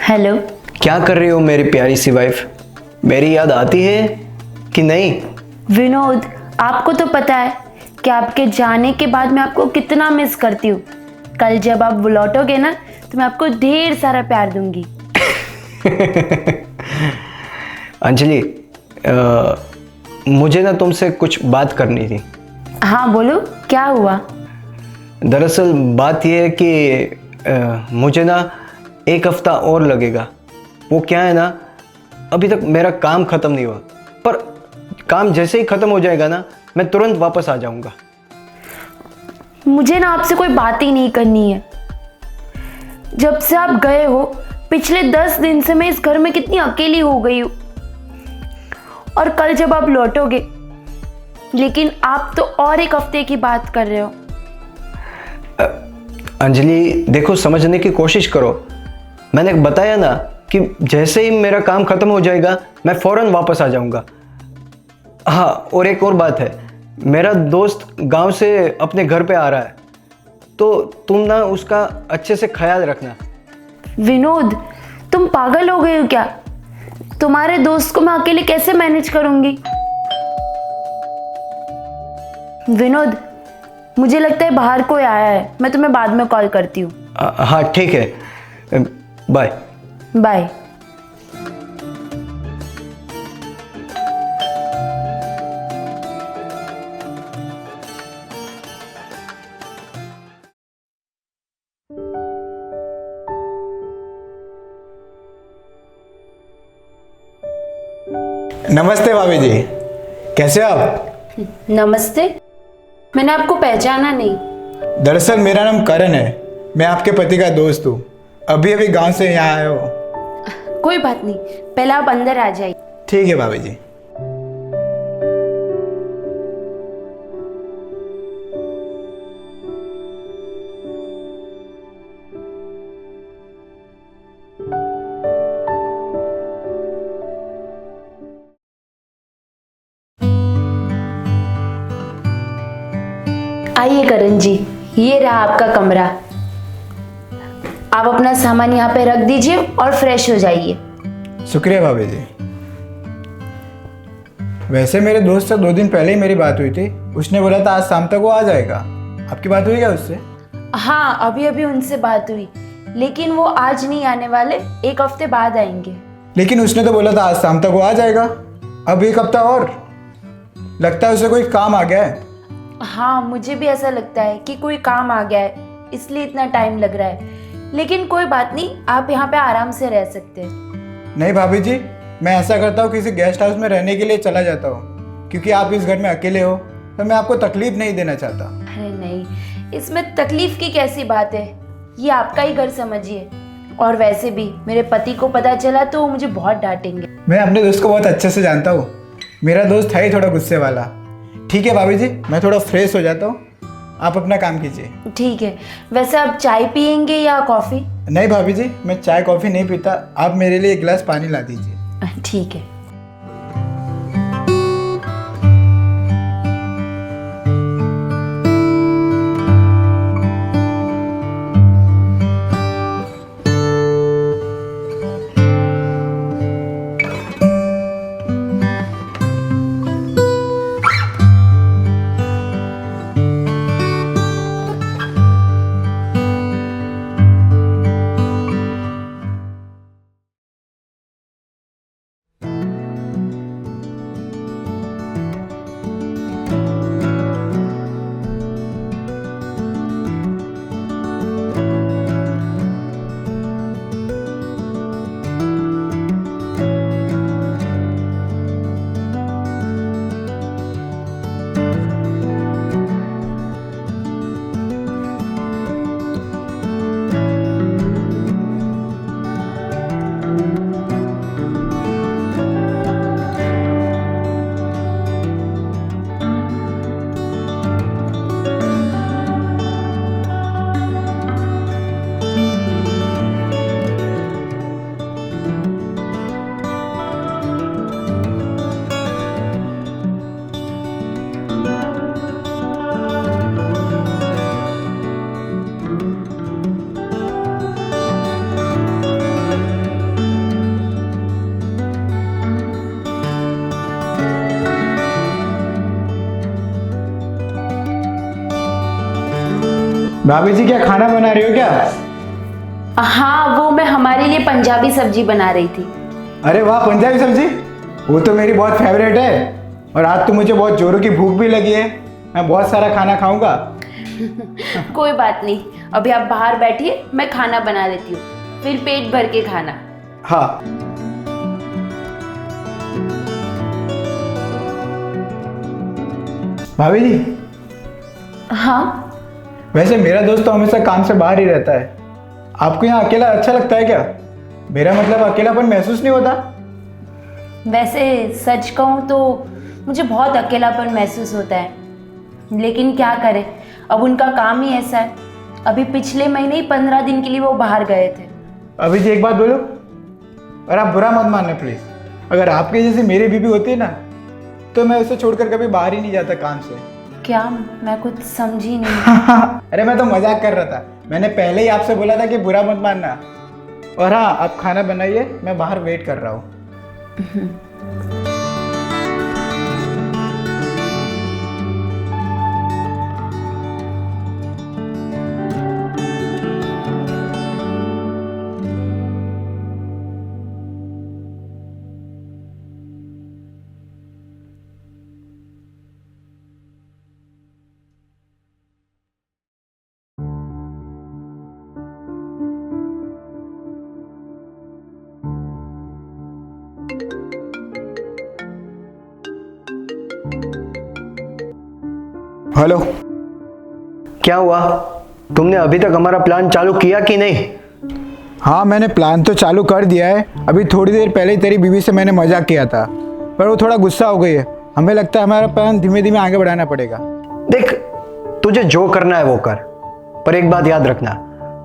Hello. क्या कर रही हो मेरी प्यारी सी वाइफ? मेरी याद आती है कि नहीं? विनोद, आपको तो पता है कि आपके जाने के बाद मैं आपको कितना मिस करती हूँ। कल जब आप लौटोगे ना तो मैं आपको ढेर सारा प्यार दूंगी। अंजलि, मुझे ना तुमसे कुछ बात करनी थी। हाँ बोलो, क्या हुआ? दरअसल बात यह है कि मुझे ना एक हफ्ता और लगेगा। वो क्या है ना, अभी तक मेरा काम ख़त्म नहीं हुआ, पर काम जैसे ही ख़त्म हो जाएगा ना मैं तुरंत वापस आ जाऊंगा। मुझे ना आपसे कोई बात ही नहीं करनी है। जब से आप गए हो पिछले 10 दिन से मैं इस घर में कितनी अकेली हो गई हूँ। और कल जब आप लौटोगे, लेकिन आप तो और एक हफ्ते की बात कर रहे हो। अंजलि देखो, समझने की कोशिश करो। मैंने बताया ना कि जैसे ही मेरा काम ख़त्म हो जाएगा मैं फ़ौरन वापस आ जाऊंगा। हाँ, और एक और बात है, मेरा दोस्त गांव से अपने घर पे आ रहा है, तो तुम ना उसका अच्छे से ख्याल रखना। विनोद, तुम पागल हो गए हो क्या? तुम्हारे दोस्त को मैं अकेले कैसे मैनेज करूंगी? विनोद, मुझे लगता है बाहर कोई आया है। मैं तुम्हें बाद में कॉल करती हूँ। हाँ ठीक है, बाय बाय। नमस्ते भाभी जी, कैसे हो आप? नमस्ते। मैंने आपको पहचाना नहीं। दरअसल मेरा नाम करण है, मैं आपके पति का दोस्त हूँ। अभी अभी गांव से यहाँ आया हो। कोई बात नहीं, पहले आप अंदर आ जाइए। ठीक है भाभी जी। आइए करण जी, ये रहा आपका कमरा। आप अपना सामान यहाँ पे रख दीजिए और फ्रेश हो जाइए। शुक्रिया भाभी जी। वैसे मेरे दोस्त से 2 दिन पहले ही मेरी बात हुई थी। उसने बोला था आज शाम तक वो आ जाएगा। आपकी बात हुई क्या उससे? हाँ, अभी अभी उनसे बात हुई, लेकिन वो आज नहीं आने वाले, एक हफ्ते बाद आएंगे। लेकिन उसने तो बोला था आज शाम तक वो आ जाएगा। अब एक हफ्ता और? लगता है उसे कोई काम आ गया है। हाँ, मुझे भी ऐसा लगता है कि कोई काम आ गया है, इसलिए इतना टाइम लग रहा है। लेकिन कोई बात नहीं, आप यहाँ पे आराम से रह सकते हैं। नहीं भाभी जी, मैं ऐसा करता हूँ किसी गेस्ट हाउस में रहने के लिए चला जाता हूँ, क्योंकि आप इस घर में अकेले हो तो मैं आपको तकलीफ नहीं देना चाहता। अरे नहीं, इसमें तकलीफ की कैसी बात है? ये आपका ही घर समझिए। और वैसे भी मेरे पति को पता चला तो वो मुझे बहुत डांटेंगे। मैं अपने दोस्त को बहुत अच्छे से जानता हूँ। मेरा दोस्त है ही थोड़ा गुस्से वाला। ठीक है भाभी जी, मैं थोड़ा फ्रेश हो जाता हूँ, आप अपना काम कीजिए। ठीक है। वैसे आप चाय पियेंगे या कॉफ़ी? नहीं भाभी जी, मैं चाय कॉफ़ी नहीं पीता। आप मेरे लिए 1 गिलास पानी ला दीजिए। ठीक है। भाभी जी क्या खाना बना रही हो क्या? हाँ, वो मैं हमारे लिए पंजाबी सब्जी बना रही थी। अरे वाह, पंजाबी सब्जी, वो तो मेरी बहुत फेवरेट है। और आज तो मुझे बहुत जोरों की भूख भी लगी है, मैं बहुत सारा खाना खाऊंगा। कोई बात नहीं, अभी आप बाहर बैठिए, मैं खाना बना देती हूँ, फिर पेट भर के खाना। हाँ। भाभी जी, हाँ, वैसे मेरा दोस्त तो हमेशा काम से बाहर ही रहता है। आपको यहाँ अकेला अच्छा लगता है क्या? मेरा मतलब अकेलापन महसूस नहीं होता? वैसे सच कहूँ तो मुझे बहुत अकेलापन महसूस होता है, लेकिन क्या करें, अब उनका काम ही ऐसा है। अभी पिछले महीने ही 15 दिन के लिए वो बाहर गए थे। अभी जी एक बात बोलो, और आप बुरा मत मानना प्लीज़। अगर आपके जैसे मेरी बीबी होती ना, तो मैं उसे छोड़कर कभी बाहर ही नहीं जाता काम से। क्या? मैं कुछ समझी नहीं। अरे मैं तो मजाक कर रहा था, मैंने पहले ही आपसे बोला था कि बुरा मत मानना। और हाँ, आप खाना बनाइए, मैं बाहर वेट कर रहा हूँ। हेलो। क्या हुआ? तुमने अभी तक हमारा प्लान चालू किया कि नहीं? हाँ, मैंने प्लान तो चालू कर दिया है। अभी थोड़ी देर पहले ही तेरी बीवी से मैंने मजाक किया था, पर वो थोड़ा गुस्सा हो गई है। हमें लगता है हमारा प्लान धीमे धीमे आगे बढ़ाना पड़ेगा। देख, तुझे जो करना है वो कर, पर एक बात याद रखना,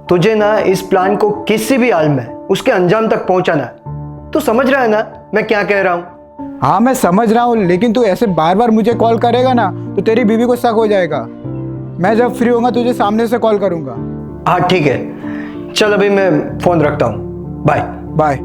तुझे ना इस प्लान को किसी भी हाल में उसके अंजाम तक पहुंचाना है। तू समझ रहा है ना मैं क्या कह रहा हूँ? हाँ, मैं समझ रहा हूँ, लेकिन तू ऐसे बार बार मुझे कॉल करेगा ना तो तेरी बीवी को शक हो जाएगा। मैं जब फ्री होऊंगा तुझे सामने से कॉल करूंगा। हाँ ठीक है, चल अभी मैं फोन रखता हूँ, बाय बाय।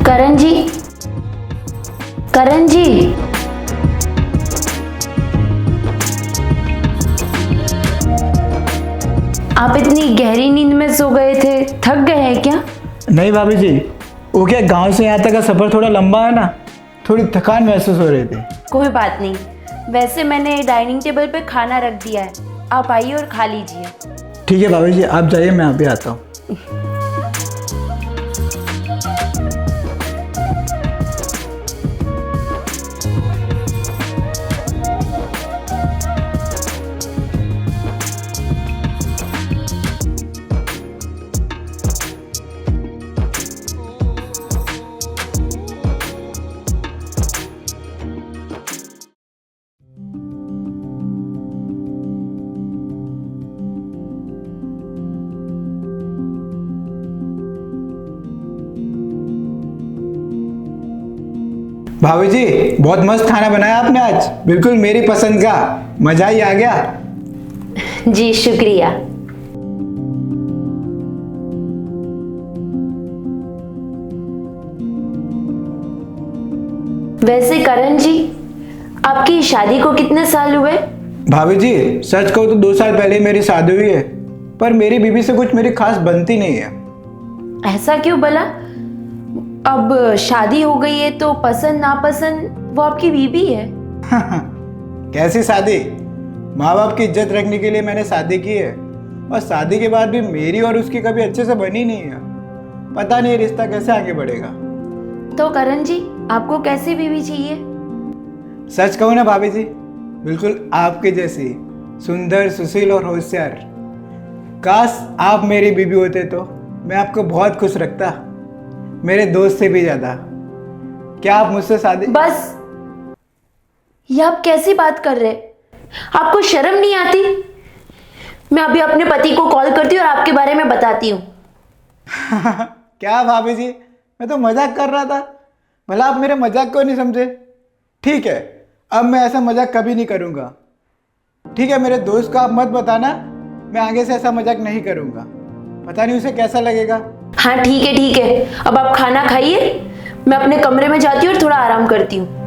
करण जी, करण जी, आप इतनी गहरी नींद में सो गए थे, थक गए हैं क्या? नहीं भाभी जी, वो क्या, गांव से यहाँ तक का सफ़र थोड़ा लंबा है ना, थोड़ी थकान महसूस हो रही थी। कोई बात नहीं, वैसे मैंने डाइनिंग टेबल पे खाना रख दिया है, आप आइए और खा लीजिए। ठीक है भाभी जी, आप जाइए, मैं अभी आता हूँ। भाभी जी, बहुत मस्त खाना बनाया आपने आज, बिल्कुल मेरी पसंद का, मजा ही आ गया। जी शुक्रिया। वैसे करण जी, आपकी शादी को कितने साल हुए? भाभी जी, सच कहूँ तो 2 साल पहले ही मेरी शादी हुई है, पर मेरी बीवी से कुछ मेरी खास बनती नहीं है। ऐसा क्यों भला? अब शादी हो गई है तो पसंद नापसंद वो आपकी बीवी है। कैसी शादी? माँ बाप की इज्जत रखने के लिए मैंने शादी की है, और शादी के बाद भी मेरी और उसकी कभी अच्छे से बनी नहीं है। पता नहीं रिश्ता कैसे आगे बढ़ेगा। तो करण जी, आपको कैसी बीवी चाहिए? सच कहूँ ना भाभी जी, बिल्कुल आपके जैसी, सुंदर, सुशील और होशियार। काश आप मेरी बीवी होते तो मैं आपको बहुत खुश रखता, मेरे दोस्त से भी ज़्यादा। क्या आप मुझसे शादी? बस, ये आप कैसी बात कर रहे? आपको शर्म नहीं आती? मैं अभी अपने पति को कॉल करती हूँ और आपके बारे में बताती हूँ। क्या भाभी जी, मैं तो मजाक कर रहा था। भला आप मेरे मजाक को नहीं समझे? ठीक है, अब मैं ऐसा मजाक कभी नहीं करूँगा। ठीक है, मेरे दोस्त को आप मत बताना, मैं आगे से ऐसा मजाक नहीं करूँगा। पता नहीं उसे कैसा लगेगा। हाँ ठीक है, अब आप खाना खाइए, मैं अपने कमरे में जाती हूँ और थोड़ा आराम करती हूँ।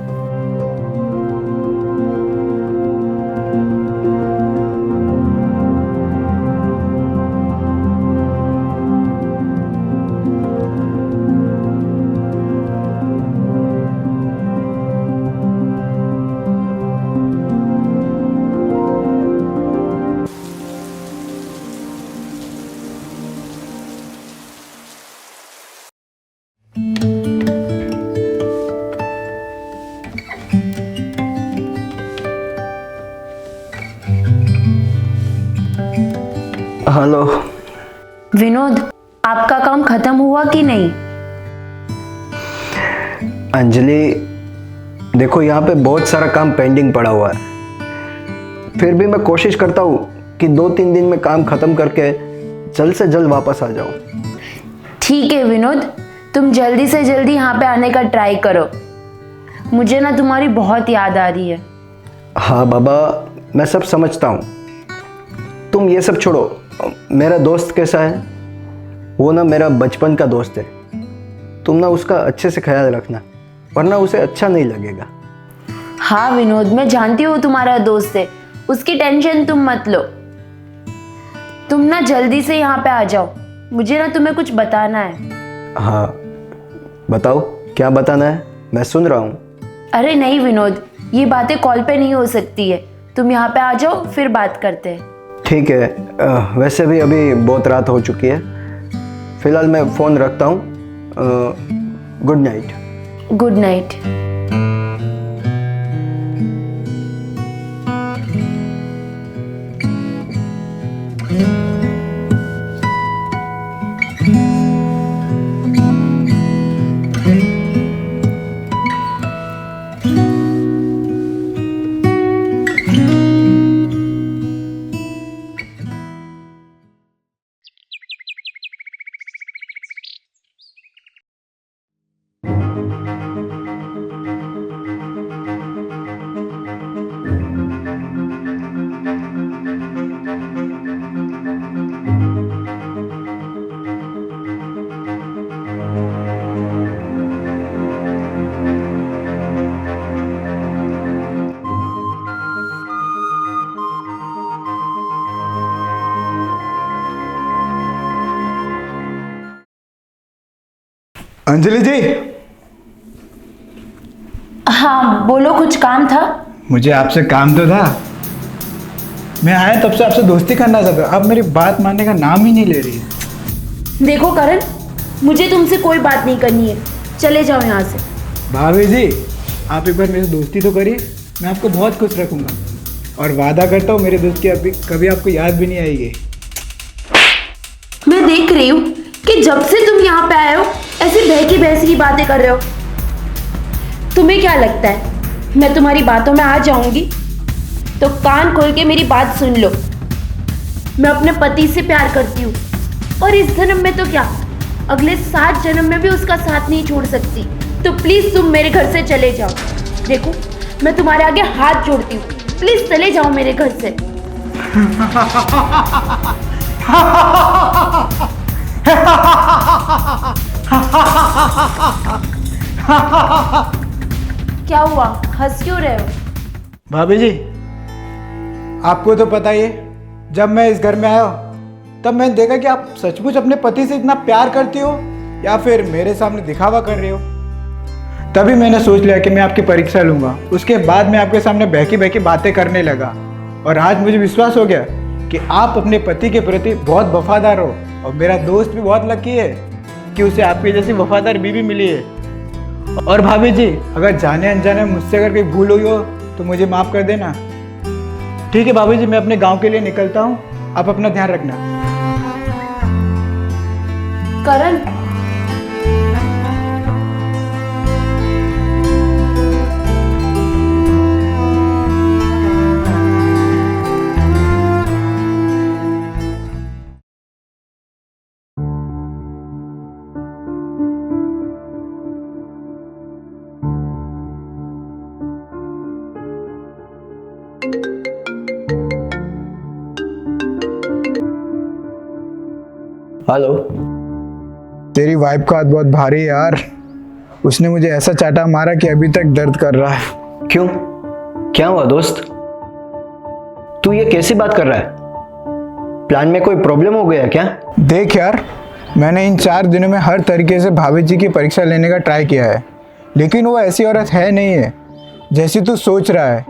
हेलो। विनोद, आपका काम खत्म हुआ कि नहीं? अंजलि, देखो यहाँ पे बहुत सारा काम पेंडिंग पड़ा हुआ है, फिर भी मैं कोशिश करता हूँ कि 2-3 दिन में काम खत्म करके जल्द से जल्द वापस आ जाऊँ। ठीक है विनोद, तुम जल्दी से जल्दी यहाँ पे आने का ट्राई करो। मुझे ना तुम्हारी बहुत याद आ रही है। हाँ बाबा, मैं सब समझता हूँ। तुम ये सब छोड़ो, मेरा दोस्त कैसा है? वो ना मेरा बचपन का दोस्त है। तुम ना उसका अच्छे से ख्याल रखना, वरना उसे अच्छा नहीं लगेगा। हाँ विनोद, मैं जानती हूँ तुम्हारा दोस्त है, उसकी टेंशन तुम मत लो। तुम ना जल्दी से यहाँ पे आ जाओ, मुझे ना तुम्हें कुछ बताना है। हाँ बताओ, क्या बताना है? मैं सुन रहा हूँ। अरे नहीं विनोद, ये बातें कॉल पे नहीं हो सकती है। तुम यहाँ पे आ जाओ, फिर बात करते हैं। ठीक है, वैसे भी अभी बहुत रात हो चुकी है। फिलहाल मैं फ़ोन रखता हूँ। Good night. Good night. Anjali ji, हाँ बोलो, कुछ काम था? मुझे आपसे काम तो था। मैं आया तब से आपसे दोस्ती करना चाहता था, आप मेरी बात मानने का नाम ही नहीं ले रही है। देखो करण, मुझे तुमसे कोई बात नहीं करनी है, चले जाओ यहाँ से। भाभी जी, आप एक बार मेरी दोस्ती तो करिए, मैं आपको बहुत खुश रखूँगा और वादा करता हूँ मेरे दोस्त की अभी कभी आपको याद भी नहीं आएगी। मैं देख रही हूँ कि जब से तुम यहाँ पे आए हो ऐसी बहकी बहसी की बातें कर रहे हो। तुम्हें क्या लगता है मैं तुम्हारी बातों में आ जाऊंगी? तो कान खोल के मेरी बात सुन लो। मैं अपने पति से प्यार करती हूँ और इस जन्म में तो क्या, अगले 7 जन्म में भी उसका साथ नहीं छोड़ सकती। तो प्लीज तुम मेरे घर से चले जाओ। देखो, मैं तुम्हारे आगे हाथ जोड़ती हूँ, प्लीज चले जाओ मेरे घर से। क्या हुआ, हंस क्यों रहे हो? भाभी जी, आपको तो पता ही है, जब मैं इस घर में आया तब मैंने देखा कि आप सचमुच अपने पति से इतना प्यार करती हो या फिर मेरे सामने दिखावा कर रही हो। तभी मैंने सोच लिया कि मैं आपकी परीक्षा लूंगा। उसके बाद मैं आपके सामने बहकी बहकी बातें करने लगा और आज मुझे विश्वास हो गया कि आप अपने पति के प्रति बहुत वफादार हो और मेरा दोस्त भी बहुत लकी है कि उसे आपकी जैसी वफादार बीवी मिली है। और भाभी जी, अगर जाने अनजाने मुझसे अगर कोई भूल हुई हो तो मुझे माफ़ कर देना। ठीक है भाभी जी, मैं अपने गांव के लिए निकलता हूँ, आप अपना ध्यान रखना। करण, हेलो। तेरी वाइफ का हाथ बहुत भारी है यार। उसने मुझे ऐसा चाटा मारा कि अभी तक दर्द कर रहा है। क्यों, क्या हुआ दोस्त? तू ये कैसी बात कर रहा है? प्लान में कोई प्रॉब्लम हो गया क्या? देख यार, मैंने इन 4 दिनों में हर तरीके से भाभी जी की परीक्षा लेने का ट्राई किया है, लेकिन वो ऐसी औरत है नहीं है जैसी तू सोच रहा है।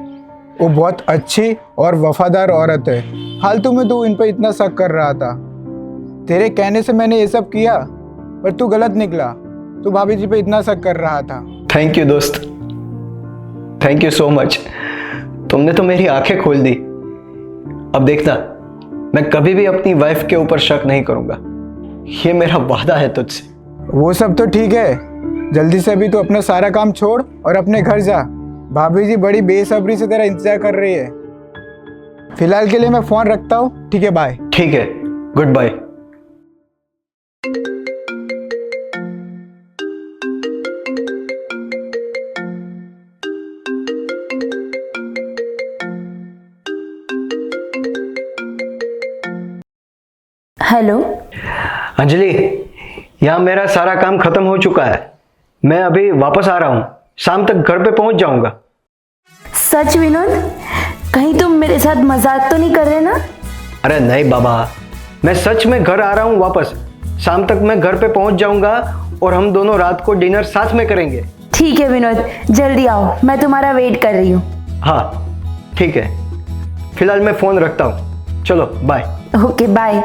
वो बहुत अच्छी और वफादार औरत है। फालतू में तू इन पर इतना शक कर रहा था। तेरे कहने से मैंने ये सब किया, पर तू गलत निकला। तू भाभी जी पे इतना शक कर रहा था। थैंक यू दोस्त, थैंक यू सो मच। तुमने तो मेरी आंखें खोल दी। अब देखना, मैं कभी भी अपनी वाइफ के ऊपर शक नहीं करूंगा। ये मेरा वादा है तुझसे। वो सब तो ठीक है, जल्दी से अभी तू अपना सारा काम छोड़ और अपने घर जा। भाभी जी बड़ी बेसब्री से तेरा इंतजार कर रही है। फिलहाल के लिए मैं फोन रखता हूँ, ठीक है? बाय। ठीक है, गुड बाय। हेलो। अंजलि, यहाँ मेरा सारा काम खत्म हो चुका है। मैं अभी वापस आ रहा हूँ। शाम तक घर पे पहुंच जाऊंगा। सच विनोद, कहीं तुम मेरे साथ मजाक तो नहीं कर रहे ना? अरे नहीं बाबा, मैं सच में घर आ रहा हूँ वापस। शाम तक मैं घर पे पहुंच जाऊंगा और हम दोनों रात को डिनर साथ में करेंगे। ठीक है विनोद, जल्दी आओ, मैं तुम्हारा वेट कर रही हूँ। हाँ ठीक है, फिलहाल मैं फोन रखता हूँ। चलो बाय। Okay bye.